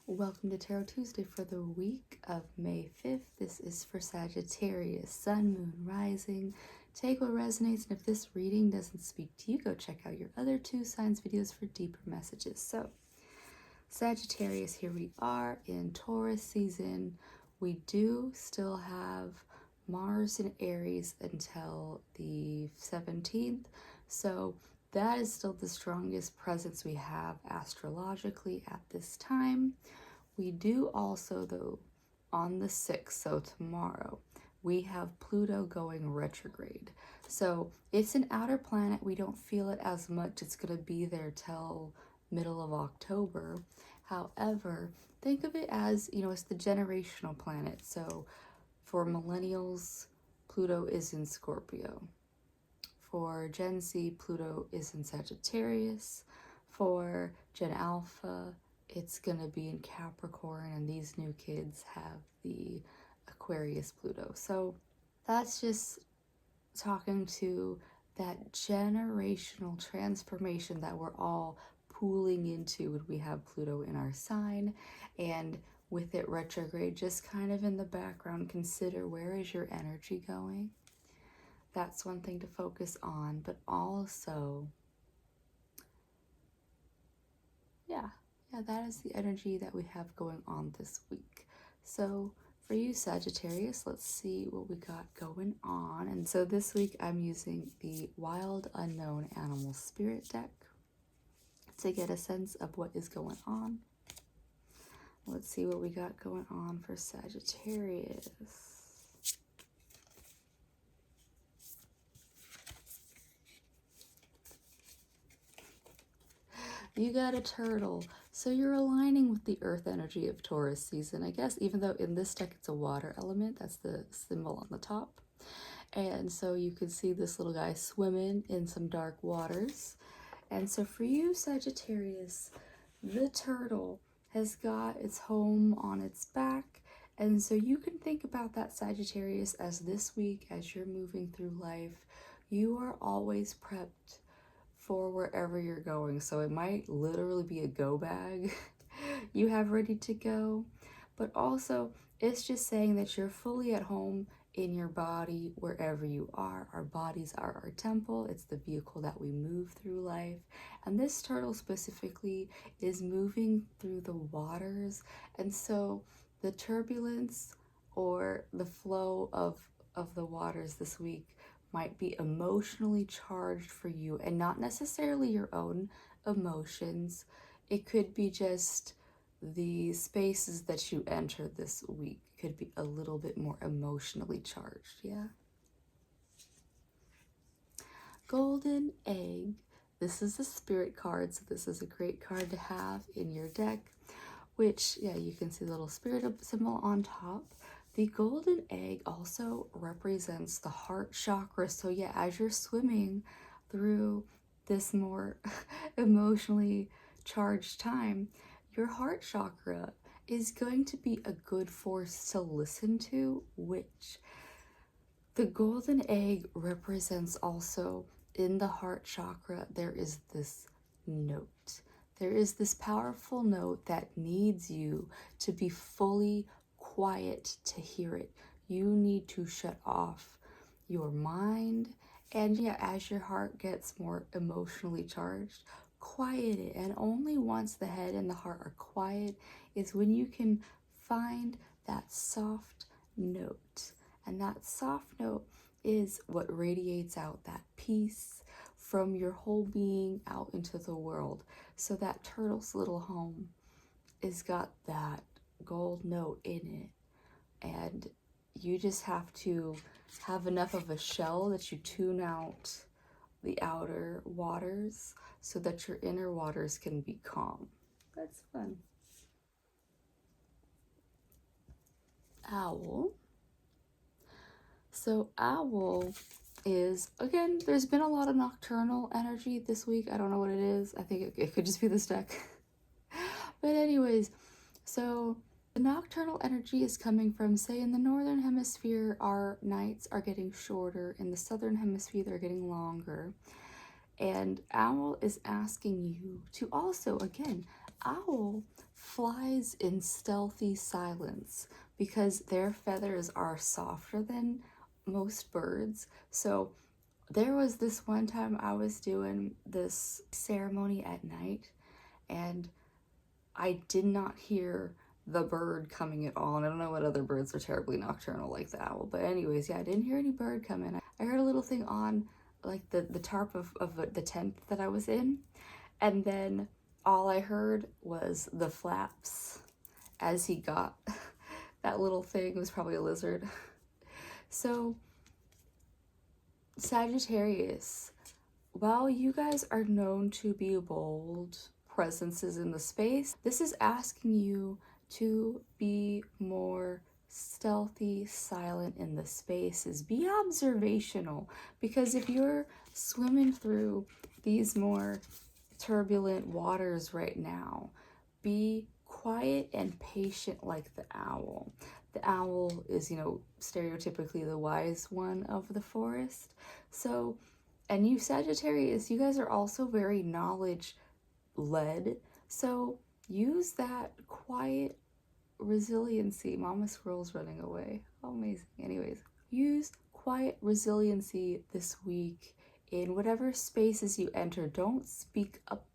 Welcome to Tarot Tuesday for the week of May 5th. This is for Sagittarius, Sun, Moon, Rising. Take what resonates, and if this reading doesn't speak to you, go check out your other two signs videos for deeper messages. So, Sagittarius, here we are in Taurus season. We do still have Mars in Aries until the 17th. So, that is still the strongest presence we have astrologically at this time. We do also, though, on the 6th, so tomorrow, we have Pluto going retrograde. So it's an outer planet. We don't feel it as much. It's going to be there till middle of October. However, think of it as, it's the generational planet. So for millennials, Pluto is in Scorpio. For Gen Z, Pluto is in Sagittarius. For Gen Alpha, it's going to be in Capricorn, and these new kids have the Aquarius Pluto. So that's just talking to that generational transformation that we're all pooling into when we have Pluto in our sign. And with it retrograde, just kind of in the background, consider where is your energy going. That's one thing to focus on, but also, that is the energy that we have going on this week. So for you, Sagittarius, let's see what we got going on. And so this week I'm using the Wild Unknown Animal Spirit deck to get a sense of what is going on. Let's see what we got going on for Sagittarius. You got a turtle. So you're aligning with the earth energy of Taurus season, I guess, even though in this deck it's a water element. That's the symbol on the top. And so you can see this little guy swimming in some dark waters. And so for you, Sagittarius, the turtle has got its home on its back. And so you can think about that, Sagittarius, as this week, as you're moving through life, you are always prepped for wherever you're going. So it might literally be a go bag you have ready to go, but also it's just saying that you're fully at home in your body wherever you are. Our bodies are our temple. It's the vehicle that we move through life. And this turtle specifically is moving through the waters. And so the turbulence or the flow of the waters this week might be emotionally charged for you, and not necessarily your own emotions. It could be just the spaces that you enter this week could be a little bit more emotionally charged, yeah? Golden Egg. This is a spirit card, so this is a great card to have in your deck, which, you can see the little spirit symbol on top. The golden egg also represents the heart chakra. So as you're swimming through this more emotionally charged time, your heart chakra is going to be a good force to listen to, which the golden egg represents also in the heart chakra. There is this note. There is this powerful note that needs you to be fully quiet to hear it. You need to shut off your mind, and as your heart gets more emotionally charged, quiet it. And only once the head and the heart are quiet is when you can find that soft note. And that soft note is what radiates out that peace from your whole being out into the world. So that turtle's little home is got that gold note in it, and you just have to have enough of a shell that you tune out the outer waters so that your inner waters can be calm. That's fun. Owl. So owl is, again, there's been a lot of nocturnal energy this week. I don't know what it is. I think it could just be this deck. But anyways, so the nocturnal energy is coming from, say, in the northern hemisphere, our nights are getting shorter. In the southern hemisphere, they're getting longer. And Owl is asking you to also, again, owl flies in stealthy silence because their feathers are softer than most birds. So there was this one time I was doing this ceremony at night, and I did not hear the bird coming at all. And I don't know what other birds are terribly nocturnal like the owl. But anyways, yeah, I didn't hear any bird come in. I heard a little thing on like the tarp of the tent that I was in. And then all I heard was the flaps as he got that little thing. It was probably a lizard. So Sagittarius, while you guys are known to be bold presences in the space, this is asking you to be more stealthy, silent in the spaces. Be observational, because if you're swimming through these more turbulent waters right now, be quiet and patient like the owl. The owl is, you know, stereotypically the wise one of the forest. So, and you Sagittarius, you guys are also very knowledge led. So use that quiet resiliency. Mama squirrel's running away. Oh, amazing. Anyways, use quiet resiliency this week in whatever spaces you enter. Don't speak up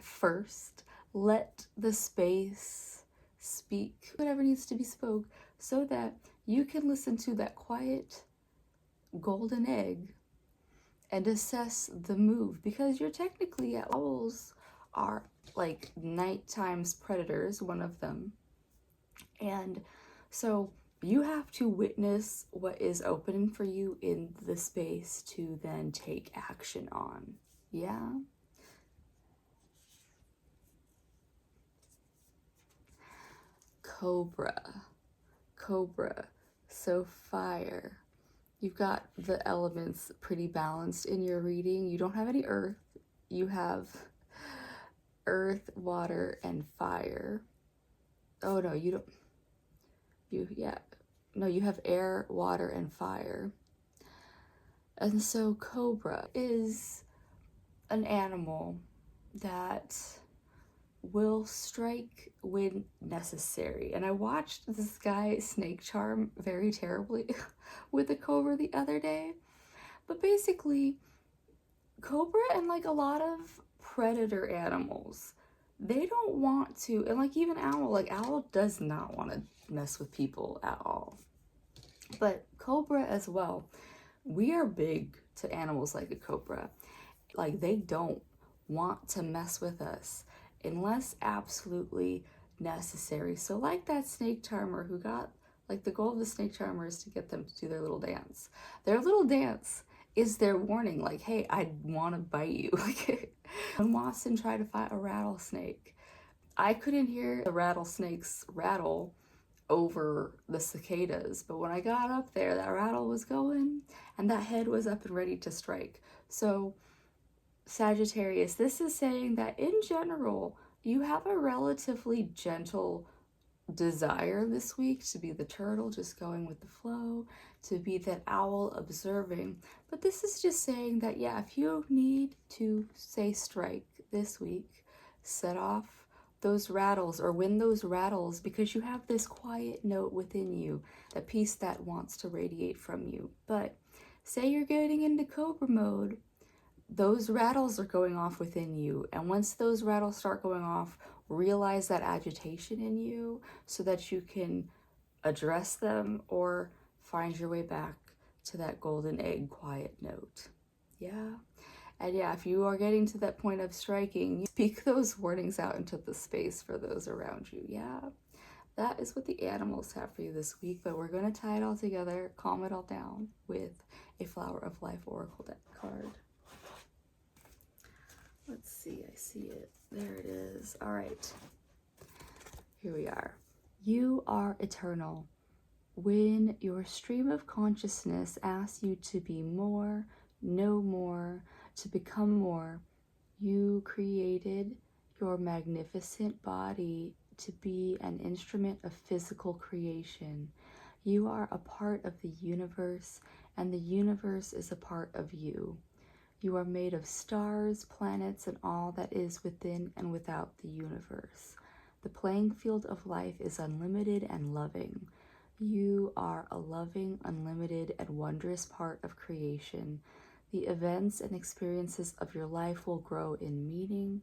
first. Let the space speak whatever needs to be spoke so that you can listen to that quiet golden egg and assess the move, because you're technically, owls are like nighttime predators, one of them. And so you have to witness what is open for you in the space to then take action on. Yeah. Cobra. So fire. You've got the elements pretty balanced in your reading. You don't have any earth. You have earth, water, and fire. Oh no, you don't. You have air, water, and fire. And so Cobra is an animal that will strike when necessary. And I watched this guy snake charm very terribly with a cobra the other day. But basically, cobra and like a lot of predator animals, they don't want to, and like even owl, like owl does not want to mess with people at all. But cobra as well, we are big to animals like a cobra. Like they don't want to mess with us unless absolutely necessary. So like that snake charmer who got, like the goal of the snake charmer is to get them to do their little dance. Their little dance is their warning, like, hey, I want to bite you. Like when Watson tried to fight a rattlesnake, I couldn't hear the rattlesnakes rattle over the cicadas, but when I got up there, that rattle was going and that head was up and ready to strike. So Sagittarius, this is saying that in general, you have a relatively gentle desire this week to be the turtle, just going with the flow, to be that owl observing. But this is just saying that, yeah, if you need to say strike this week, set off those rattles or win those rattles, because you have this quiet note within you, a piece that wants to radiate from you. But say you're getting into cobra mode, those rattles are going off within you. And once those rattles start going off, realize that agitation in you so that you can address them or find your way back to that golden egg quiet note. Yeah. And yeah, if you are getting to that point of striking, you speak those warnings out into the space for those around you. Yeah. That is what the animals have for you this week, but we're going to tie it all together, calm it all down with a Flower of Life Oracle deck card. Let's see, I see it. There it is. All right. Here we are. You are eternal. When your stream of consciousness asks you to be more, know more, to become more, you created your magnificent body to be an instrument of physical creation. You are a part of the universe, and the universe is a part of you. You are made of stars, planets, and all that is within and without the universe. The playing field of life is unlimited and loving. You are a loving, unlimited, and wondrous part of creation. The events and experiences of your life will grow in meaning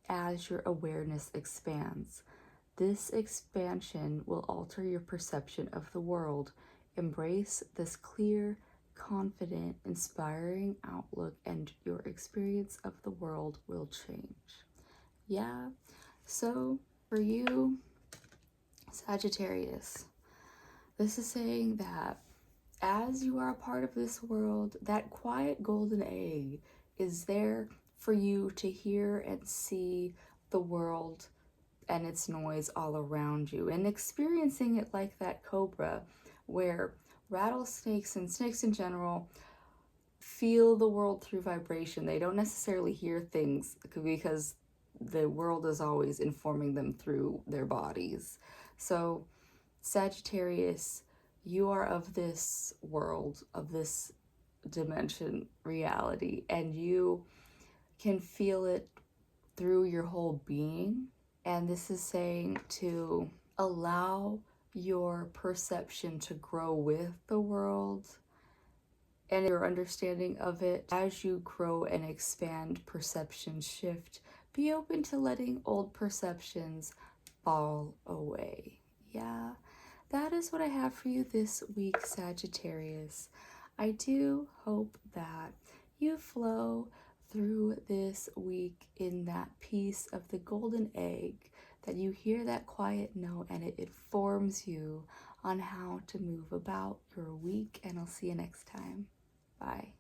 as your awareness expands. This expansion will alter your perception of the world. Embrace this clear, confident, inspiring outlook, and your experience of the world will change. Yeah, so for you, Sagittarius, this is saying that as you are a part of this world, that quiet golden egg is there for you to hear and see the world and its noise all around you, and experiencing it like that cobra, where rattlesnakes and snakes in general feel the world through vibration. They don't necessarily hear things because the world is always informing them through their bodies. So Sagittarius, you are of this world, of this dimension reality, and you can feel it through your whole being. And this is saying to allow your perception to grow with the world and your understanding of it. As you grow and expand, perception shift. Be open to letting old perceptions fall away. Yeah, that is what I have for you this week, Sagittarius. I do hope that you flow through this week in that piece of the golden egg, that you hear that quiet note and it informs you on how to move about your week. And I'll see you next time. Bye.